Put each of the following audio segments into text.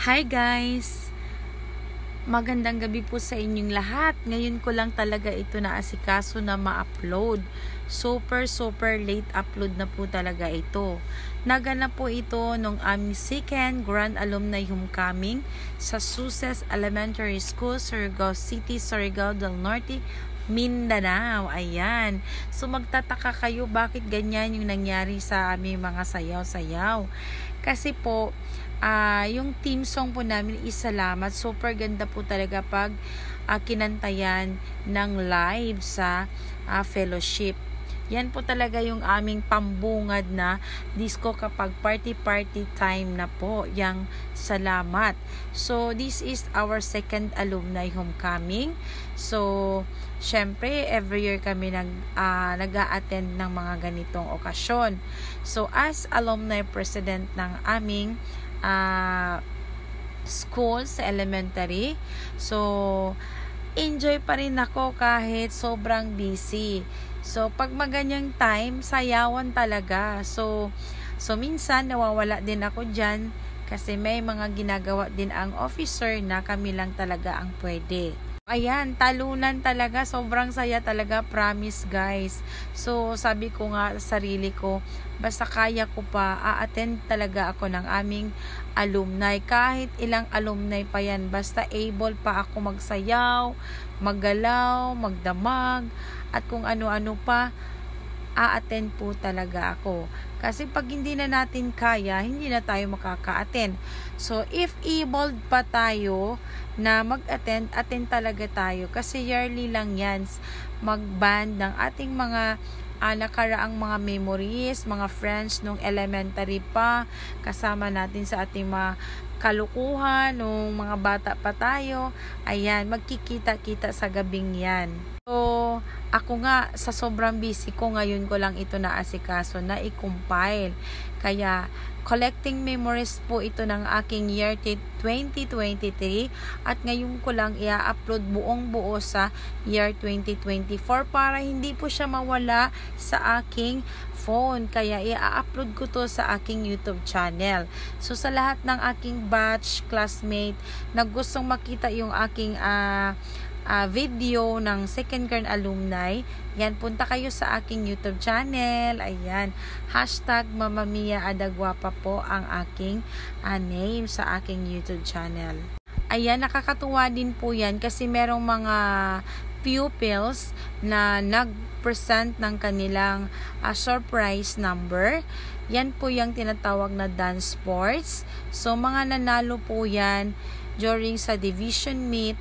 Hi guys! Magandang gabi po sa inyong lahat. Ngayon ko lang talaga ito naasikaso na ma-upload. Super late upload na po talaga ito. Naganap po ito nung aming second Grand Alumni Homecoming sa Suces Elementary School, Surigao City, Surigao del Norte, Mindanao. Ayan. So magtataka kayo bakit ganyan yung nangyari sa aming mga sayaw-sayaw. Kasi po, yung team song po namin is Salamat. Super ganda po talaga pag kinantayan ng live sa fellowship. Yan po talaga yung aming pambungad na disco kapag party time na po, yung Salamat. So, this is our second alumni homecoming. So, syempre, every year kami nag-a-attend ng mga ganitong okasyon. So, as alumni president ng aming school sa elementary, so enjoy pa rin ako kahit sobrang busy. So pag maganyang time, sayawan talaga. So minsan nawawala din ako dyan kasi may mga ginagawa din ang officer na kami lang talaga ang pwede. Ayan, talunan talaga. Sobrang saya talaga. Promise, guys. So, sabi ko nga sa sarili ko, basta kaya ko pa, a-attend talaga ako ng aming alumni. Kahit ilang alumni pa yan, basta able pa ako magsayaw, maggalaw, magdamag, at kung ano-ano pa, a-attend po talaga ako. Kasi pag hindi na natin kaya, hindi na tayo makaka-attend. So, if able pa tayo na mag-attend, attend talaga tayo. Kasi yearly lang yan, mag-band ng ating mga nakaraang mga memories, mga friends nung elementary pa, kasama natin sa ating mga kalukuhan nung mga bata pa tayo. Ayan, magkikita-kita sa gabing yan. So, ako nga, sa sobrang busy ko, ngayon ko lang ito naasikaso na i-compile. Kaya, collecting memories po ito ng aking year 2023 at ngayon ko lang i-upload buong buo sa year 2024 para hindi po siya mawala sa aking phone. Kaya i-upload ko to sa aking YouTube channel. So, sa lahat ng aking batch, classmate, na gustong makita yung aking video ng second Grand Alumni, yan, punta kayo sa aking YouTube channel. Ayan, #MamamiaAdagwapa po ang aking name sa aking YouTube channel. Ayan, nakakatuwa din po yan kasi merong mga pupils na nag-present ng kanilang surprise number. Yan po yung tinatawag na dance sports. So, mga nanalo po yan during sa division meet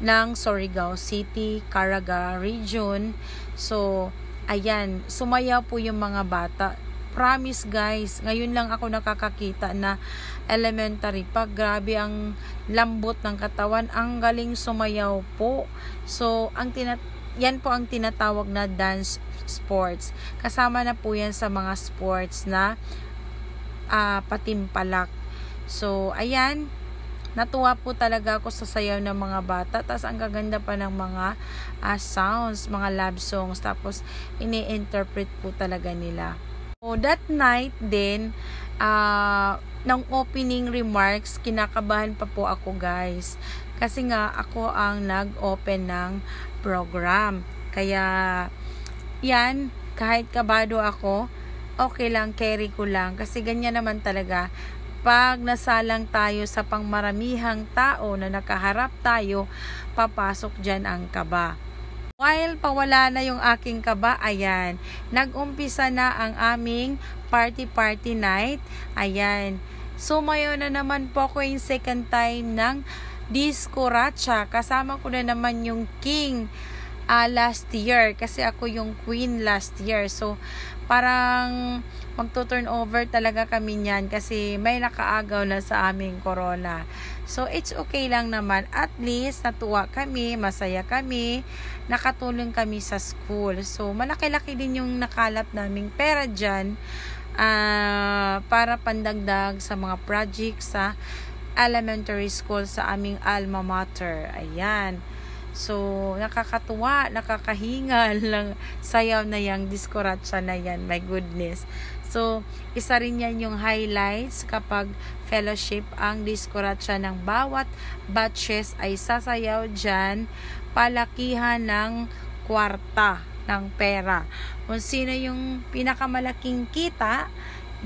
ng Surigao City, Caraga Region. So, ayan, sumayaw po yung mga bata. Promise guys, ngayon lang ako nakakakita na elementary pa. Grabe ang lambot ng katawan. Ang galing sumayaw po. So, yan po ang tinatawag na dance sports. Kasama na po yan sa mga sports na patimpalak. So, ayan, natuwa po talaga ako sa sayaw ng mga bata. Tapos ang gaganda pa ng mga sounds, mga love songs. Tapos ini-interpret po talaga nila. So that night din, ng opening remarks, kinakabahan pa po ako guys. Kasi nga ako ang nag-open ng program. Kaya yan, kahit kabado ako, okay lang, carry ko lang. Kasi ganyan naman talaga. Pag nasalang tayo sa pangmaramihang tao na nakaharap tayo, papasok dyan ang kaba. While pawala na yung aking kaba, ayan, nag-umpisa na ang aming party night. Ayan, sumayo na naman po ako yung second time ng Disco Racha. Kasama ko na naman yung king last year kasi ako yung queen last year. So, parang magto-turn over talaga kami niyan kasi may nakaagaw na sa aming corona. So, it's okay lang naman. At least, natuwa kami, masaya kami, nakatulong kami sa school. So, malaki-laki din yung nakalap naming pera dyan para pandagdag sa mga projects sa elementary school sa aming alma mater. Ayan. So, nakakatuwa, nakakahingal lang sayaw na yung Disco Racha na yan. My goodness. So, isa rin yan yung highlights kapag fellowship ang diskuratsa ng bawat batches ay sasayaw dyan, palakihan ng kwarta ng pera. Kung sino yung pinakamalaking kita,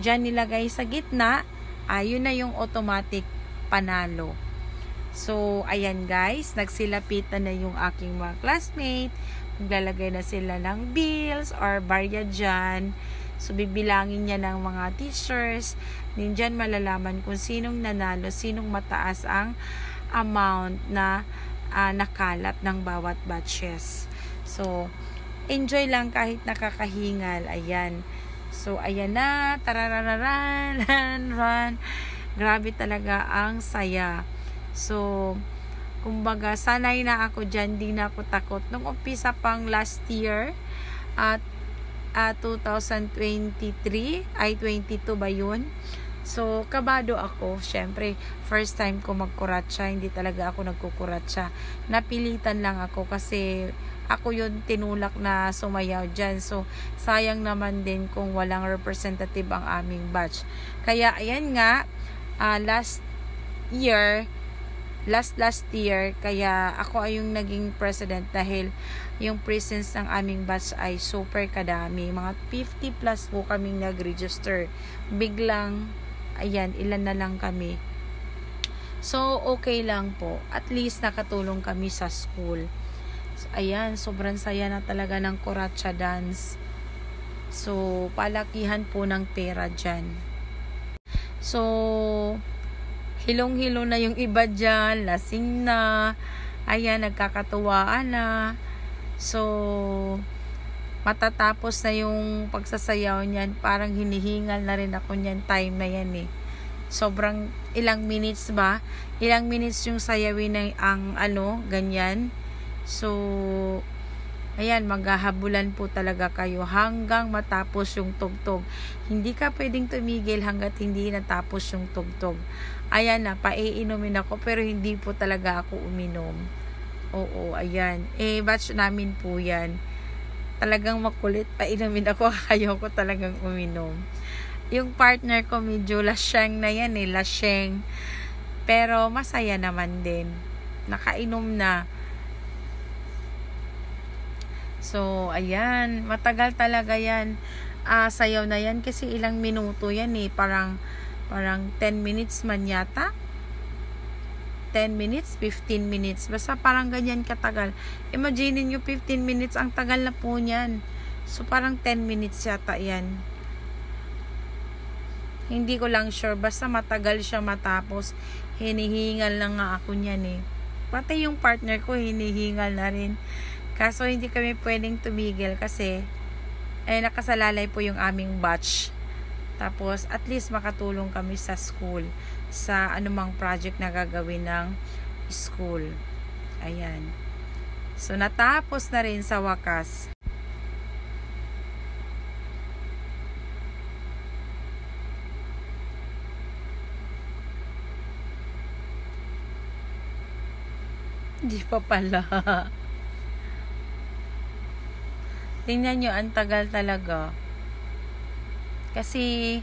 dyan nilagay sa gitna, ayun na yung automatic panalo. So, ayan guys, nagsilapitan na yung aking mga classmate. Maglalagay na sila ng bills or barya dyan. So, bibilangin niya ng mga teachers. Din dyan malalaman kung sinong nanalo, sinong mataas ang amount na nakalap ng bawat batches. So, enjoy lang kahit nakakahingal. Ayan. So, ayan na. Tarararan, ran. Grabe talaga ang saya. So, kumbaga, sanay na ako dyan, di na ako takot. Nung umpisa pang last year, at 2023, ay 22 ba yun? So, kabado ako. Syempre, first time ko magkuratsa, hindi talaga ako nagkukuratsa. Napilitan lang ako kasi ako yun tinulak na sumayaw dyan. So, sayang naman din kung walang representative ang aming batch. Kaya, ayan nga, last year, kaya ako ay yung naging president dahil yung presence ng aming batch ay super kadami. Mga 50 plus po kaming nag-register. Biglang, ayan, ilan na lang kami. So, okay lang po. At least nakatulong kami sa school. So, ayan, sobrang saya na talaga ng kuratsa dance. So, palakihan po ng pera dyan. So, hilong-hilo na yung iba dyan, lasing na, ayan, nagkakatuwaan na. So, matatapos na yung pagsasayaw niyan, parang hinihingal na rin ako niyan, time na yan eh. Sobrang, ilang minutes ba? Ilang minutes yung sayawin ng ganyan. So, ayan, maghahabulan po talaga kayo hanggang matapos yung tugtog. Hindi ka pwedeng tumigil hanggat hindi natapos yung tugtog. Ayan na, paiinumin ako pero hindi po talaga ako uminom. Oo, ayan. Batch namin po yan. Talagang makulit, painumin ako, ayoko talagang uminom. Yung partner ko medyo lasyeng na yan lasyeng. Pero masaya naman din. Nakainom na. So, ayan. Matagal talaga yan. Sayaw na yan kasi ilang minuto yan Parang 10 minutes man yata. 10 minutes, 15 minutes. Basta parang ganyan katagal. Imagine nyo 15 minutes. Ang tagal na po niyan. So, parang 10 minutes yata yan. Hindi ko lang sure. Basta matagal siya matapos. Hinihingal lang nga ako niyan Pati yung partner ko hinihingal na rin. Kaso hindi kami pwedeng tumigil kasi nakasalalay po yung aming batch. Tapos at least makatulong kami sa school sa anumang project na gagawin ng school. Ayan. So natapos na rin sa wakas. Hindi pa pala. Tingnan nyo, ang tagal talaga. Kasi,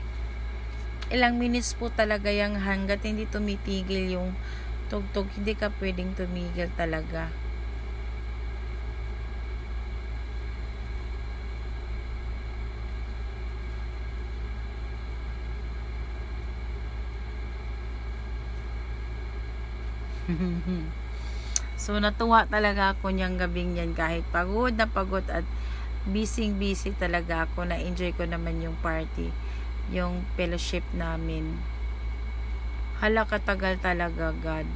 ilang minutes po talaga yung hanggat hindi tumitigil yung tugtog. Hindi ka pwedeng tumigil talaga. So, natuwa talaga ako niyang gabing yan kahit pagod na pagod at busy talaga ako. Na-enjoy ko naman yung party, yung fellowship namin. Hala, katagal talaga, God.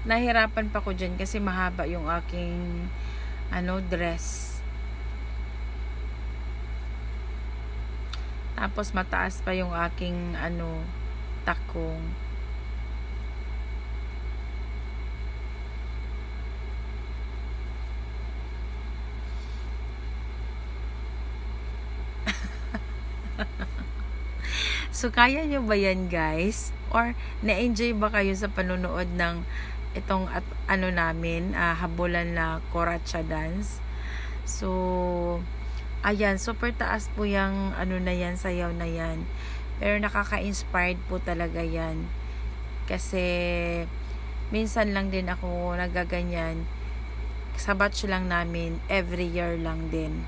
Nahirapan pa ko dyan kasi mahaba yung aking dress. Tapos mataas pa yung aking takong. So kaya nyo ba yan guys? Or na-enjoy ba kayo sa panonood ng itong namin, habulan na Koracha dance? So, ayan, super taas po yung sayaw na yan. Pero nakaka-inspired po talaga yan. Kasi, minsan lang din ako nagaganyan. Sa batch lang namin, every year lang din.